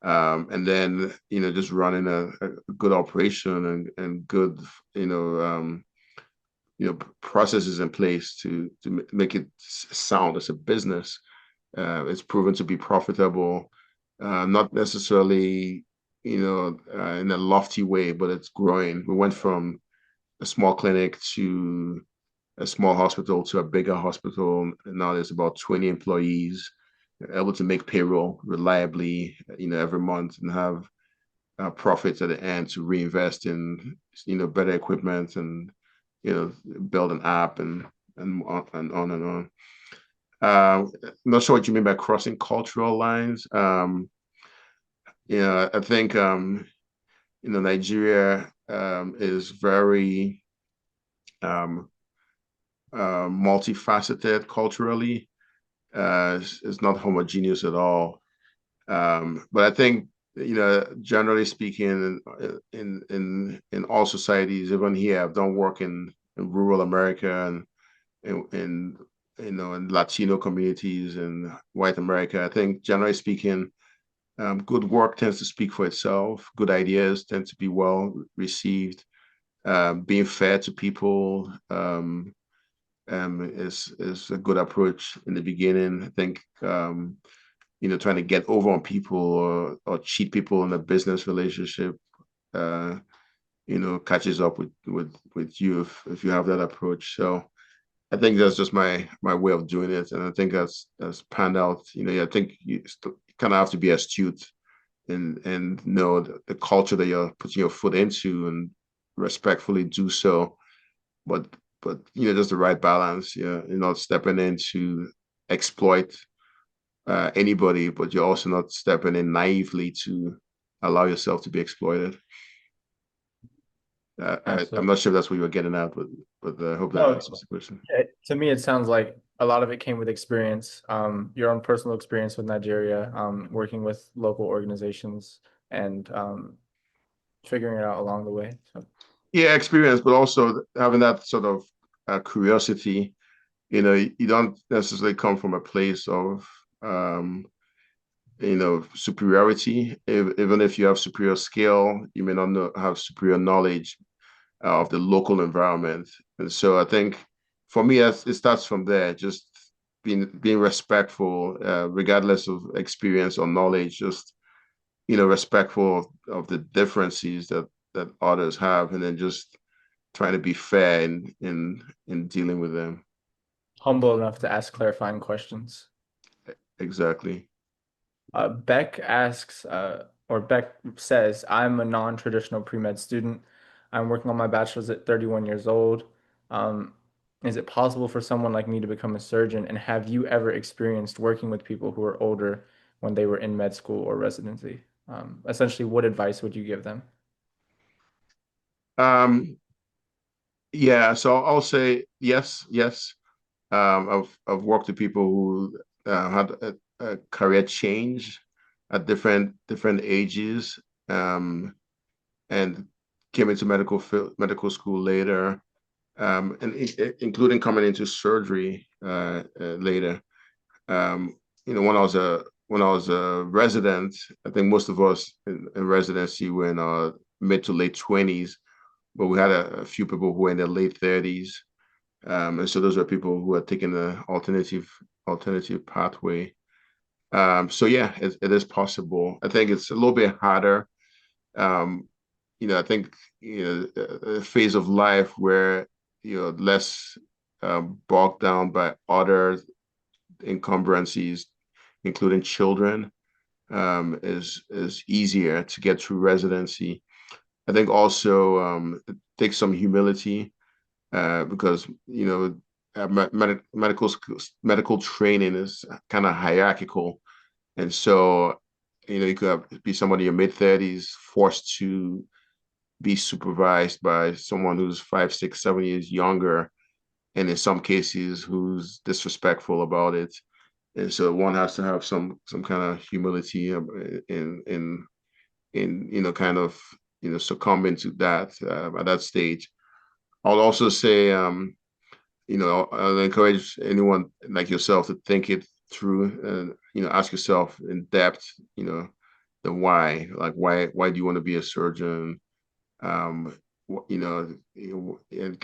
And then, just running a good operation and good, processes in place to make it sound as a business. It's proven to be profitable, not necessarily, in a lofty way, but it's growing. We went from a small clinic to a small hospital to a bigger hospital. And now there's about 20 employees, able to make payroll reliably, every month and have profits at the end to reinvest in, better equipment and, build an app and on and on. I'm not sure what you mean by crossing cultural lines. I think, Nigeria is very multifaceted culturally. It's not homogeneous at all. But I think, generally speaking, in all societies, even here, I've done work in rural America and in Latino communities and white America. I think, generally speaking, good work tends to speak for itself. Good ideas tend to be well received. Being fair to people is a good approach in the beginning. I think trying to get over on people or cheat people in a business relationship, catches up with you if you have that approach. So I think that's just my way of doing it, and I think that's panned out. I think you kind of have to be astute and know the culture that you're putting your foot into and respectfully do so, but just the right balance. You're not stepping in to exploit anybody, but you're also not stepping in naively to allow yourself to be exploited. I'm not sure if that's what you were getting at, but I hope that answers the question. To me, it sounds like a lot of it came with experience, your own personal experience with Nigeria, working with local organizations and figuring it out along the way. So. Yeah, experience, but also having that sort of curiosity. You don't necessarily come from a place of superiority. Even if you have superior skill, you may not have superior knowledge of the local environment. And so I think for me, it starts from there, just being respectful, regardless of experience or knowledge, just, respectful of the differences that others have, and then just trying to be fair in dealing with them. Humble enough to ask clarifying questions. Exactly. Beck asks, or Beck says, I'm a non-traditional pre-med student. I'm working on my bachelor's at 31 years old. Is it possible for someone like me to become a surgeon? And have you ever experienced working with people who are older when they were in med school or residency? Essentially, what advice would you give them? Yeah, so I'll say yes, yes. I've worked with people who had a career change at different ages, and came into medical school later, and including coming into surgery later. Um, when I was a resident, I think most of us in residency were in our mid to late 20s, but we had a few people who were in their late 30s. And so those were people who had taken the alternative pathway. So yeah, it is possible. I think it's a little bit harder. Um, I think a phase of life where less bogged down by other encumbrances, including children, is easier to get through residency. I think also it takes some humility because medical training is kind of hierarchical, and so you could be somebody in your mid-30s forced to be supervised by someone who's 5, 6, 7 years younger, and in some cases who's disrespectful about it. And so one has to have some kind of humility in kind of succumbing to that at that stage. I'll also say I'll encourage anyone like yourself to think it through and ask yourself in depth, the why. Like why do you want to be a surgeon? um and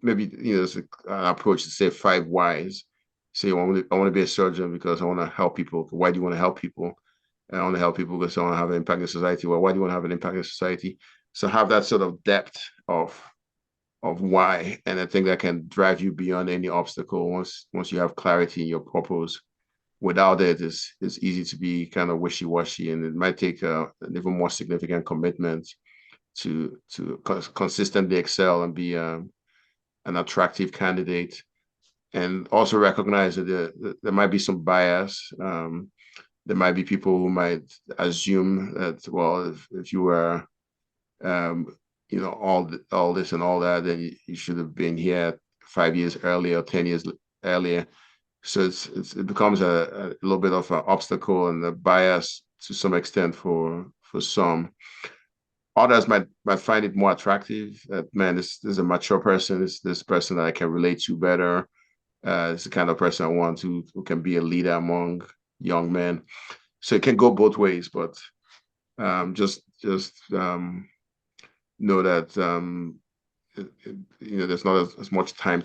maybe there's an approach to say 5 whys. Say I want to be a surgeon because I want to help people. Why do you want to help people? I want to help people because I want to have an impact in society. Well, why do you want to have an impact in society? So have that sort of depth of why, and I think that can drive you beyond any obstacle once you have clarity in your purpose. Without it, it's easy to be kind of wishy-washy, and it might take an even more significant commitment to consistently excel and be an attractive candidate, and also recognize that there might be some bias. There might be people who might assume that, well, if you were all this and all that, then you should have been here 5 years earlier, or 10 years earlier. So it becomes a little bit of an obstacle and a bias to some extent for some. Others might find it more attractive. That, man, this is a mature person. This person that I can relate to better. It's the kind of person I want who can be a leader among young men. So it can go both ways, but just know that there's not as much time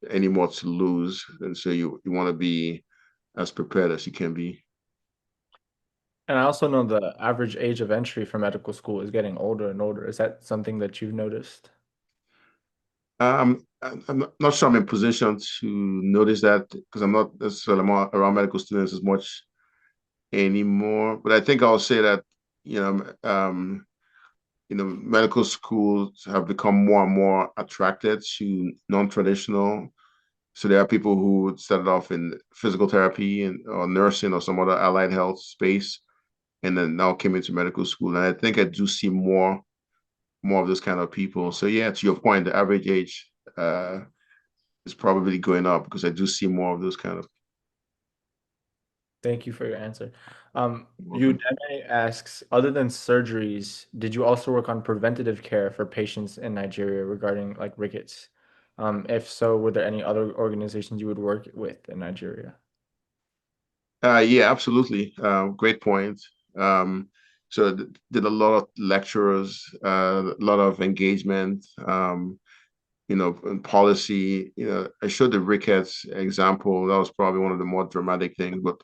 anymore to lose, and so you want to be as prepared as you can be. And I also know the average age of entry for medical school is getting older and older. Is that something that you've noticed? I'm not sure I'm in position to notice that because I'm not necessarily around medical students as much anymore. But I think I'll say that you know medical schools have become more and more attracted to non-traditional. So there are people who started off in physical therapy or nursing or some other allied health space, and then now came into medical school. And I think I do see more of those kind of people. So yeah, to your point, the average age is probably going up because I do see more of those kind of. Thank you for your answer. Okay. Udemy asks, other than surgeries, did you also work on preventative care for patients in Nigeria regarding like rickets? If so, were there any other organizations you would work with in Nigeria? Yeah, absolutely. Great point. So did a lot of lectures, a lot of engagement. In policy, I showed the rickets example. That was probably one of the more dramatic things, but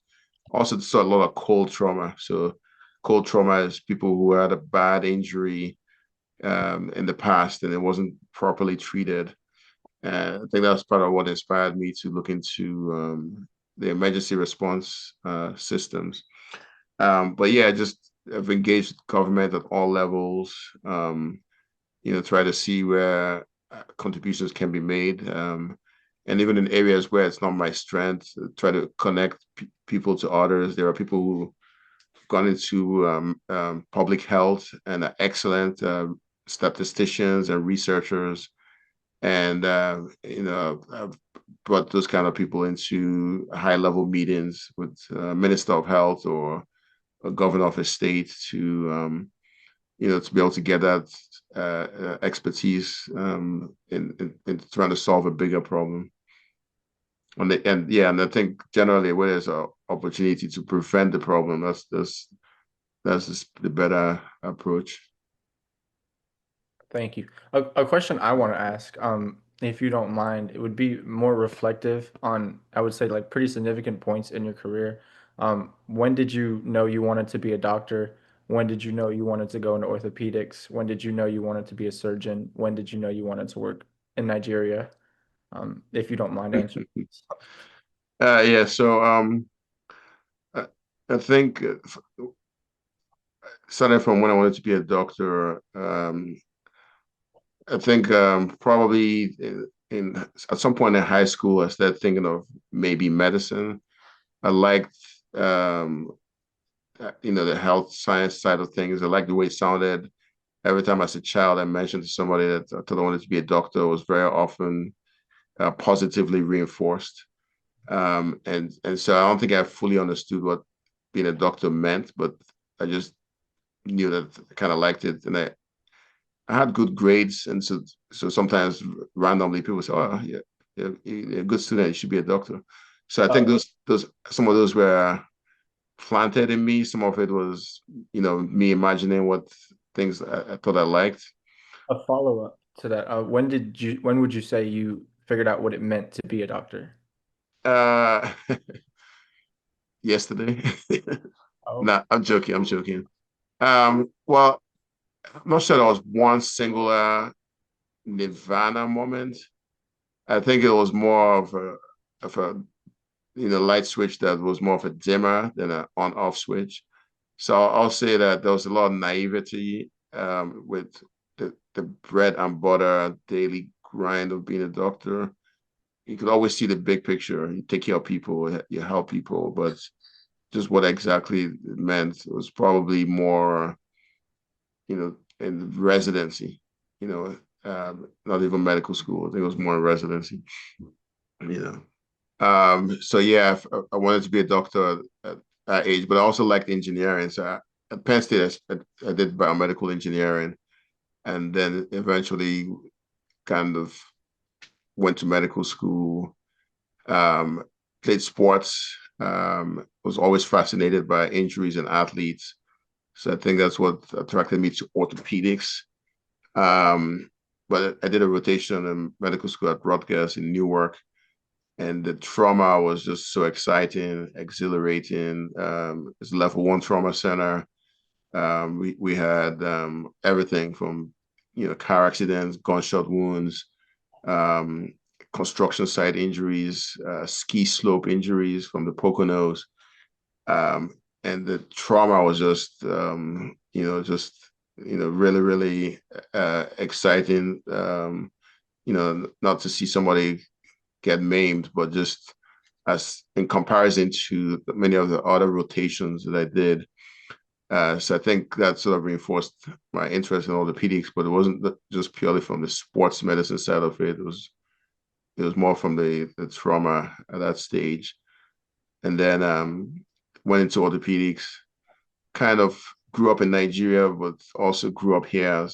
also saw a lot of cold trauma. So cold trauma is people who had a bad injury in the past and it wasn't properly treated. And I think that's part of what inspired me to look into the emergency response systems. But yeah, just I've engaged with government at all levels. Try to see where contributions can be made. And even in areas where it's not my strength, try to connect people to others. There are people who have gone into public health and are excellent statisticians and researchers. And, I've brought those kind of people into high level meetings with Minister of Health or a governor of a state to be able to get that expertise in trying to solve a bigger problem. And I think generally where there's an opportunity to prevent the problem, that's the better approach. Thank you. A question I want to ask, if you don't mind, it would be more reflective on, I would say, like pretty significant points in your career. When did you know you wanted to be a doctor? When did you know you wanted to go into orthopedics? When did you know you wanted to be a surgeon? When did you know you wanted to work in Nigeria? If you don't mind answering. Yeah, so I, I think starting from when I wanted to be a doctor, I think probably in at some point in high school, I started thinking of maybe medicine. I liked the health science side of things. I liked the way it sounded. Every time as a child, I mentioned to somebody that I thought I wanted to be a doctor, it was very often positively reinforced. And so I don't think I fully understood what being a doctor meant, but I just knew that I kind of liked it, and I had good grades, and so sometimes randomly people say, "Oh, yeah, you're a good student. You should be a doctor." So I think Uh, those some of those were planted in me. Some of it was, me imagining what things I thought I liked. a follow-up to that. When would you say you figured out what it meant to be a doctor? Uh, Yesterday. Oh, Nah, I'm joking. I'm joking. Well, I'm not sure there was one singular Nirvana moment. I think it was more of a light switch that was more of a dimmer than an on-off switch. So I'll say that there was a lot of naivety with the bread and butter daily grind of being a doctor. You could always see the big picture. You take care of people, you help people, but just what exactly it meant was probably more, in residency, not even medical school. I think it was more in residency, you know. So yeah, I wanted to be a doctor at that age, but I also liked engineering. So at Penn State, I did biomedical engineering, and then eventually kind of went to medical school. Um, Played sports. Was always fascinated by injuries and athletes. So I think that's what attracted me to orthopedics. But I did a rotation in medical school at Rutgers in Newark, and the trauma was just so exciting, exhilarating. It's a level one trauma center. We had everything from car accidents, gunshot wounds, um, construction site injuries, ski slope injuries from the Poconos, um, and the trauma was just really really exciting. Not to see somebody get maimed, but just as in comparison to many of the other rotations that I did. So I think that sort of reinforced my interest in orthopedics, but it wasn't just purely from the sports medicine side of it. It was more from the trauma at that stage. And then went into orthopedics, kind of grew up in Nigeria, but also grew up here,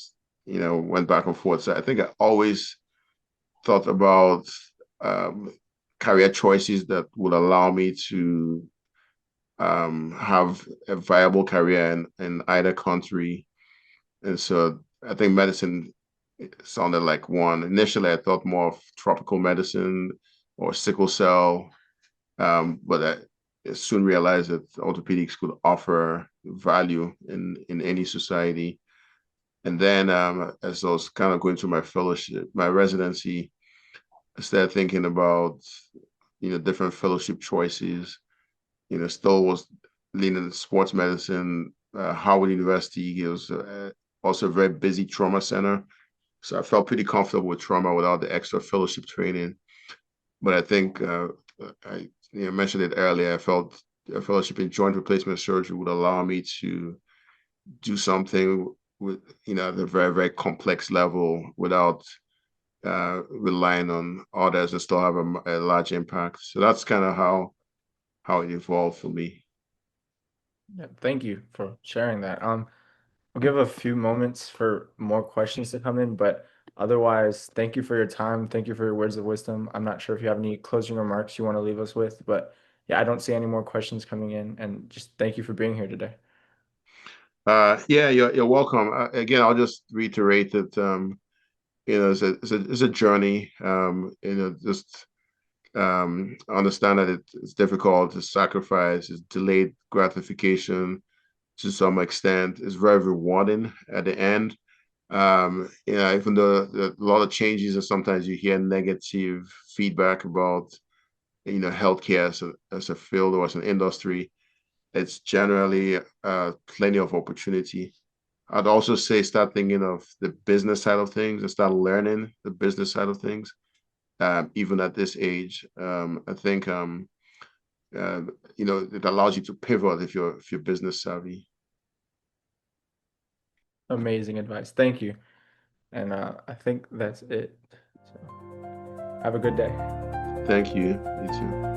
went back and forth. So I think I always thought about um, career choices that would allow me to have a viable career in either country. And so I think medicine sounded like one. Initially, I thought more of tropical medicine or sickle cell, but I soon realized that orthopedics could offer value in any society. And then as I was kind of going through my fellowship, my residency, I started thinking about different fellowship choices. Still was leaning sports medicine. Howard University, it was also a very busy trauma center. So I felt pretty comfortable with trauma without the extra fellowship training. But I think I mentioned it earlier. I felt a fellowship in joint replacement surgery would allow me to do something with at a very very complex level without relying on others and still have a large impact. So that's kind of how it evolved for me. Yeah, thank you for sharing that. We'll give a few moments for more questions to come in, but otherwise, thank you for your time. Thank you for your words of wisdom. I'm not sure if you have any closing remarks you want to leave us with, but yeah, I don't see any more questions coming in, and just thank you for being here today. Yeah, you're welcome. Again, I'll just reiterate that it's a journey. Just understand that it's difficult, it's sacrifice, it's delayed gratification to some extent. It's very rewarding at the end. Even though a lot of changes and sometimes you hear negative feedback about, healthcare as a field or as an industry, it's generally plenty of opportunity. I'd also say start thinking of the business side of things and start learning the business side of things, even at this age. I think uh, it allows you to pivot if you're business savvy. Amazing advice. Thank you. And I think that's it. So have a good day. Thank you. You too.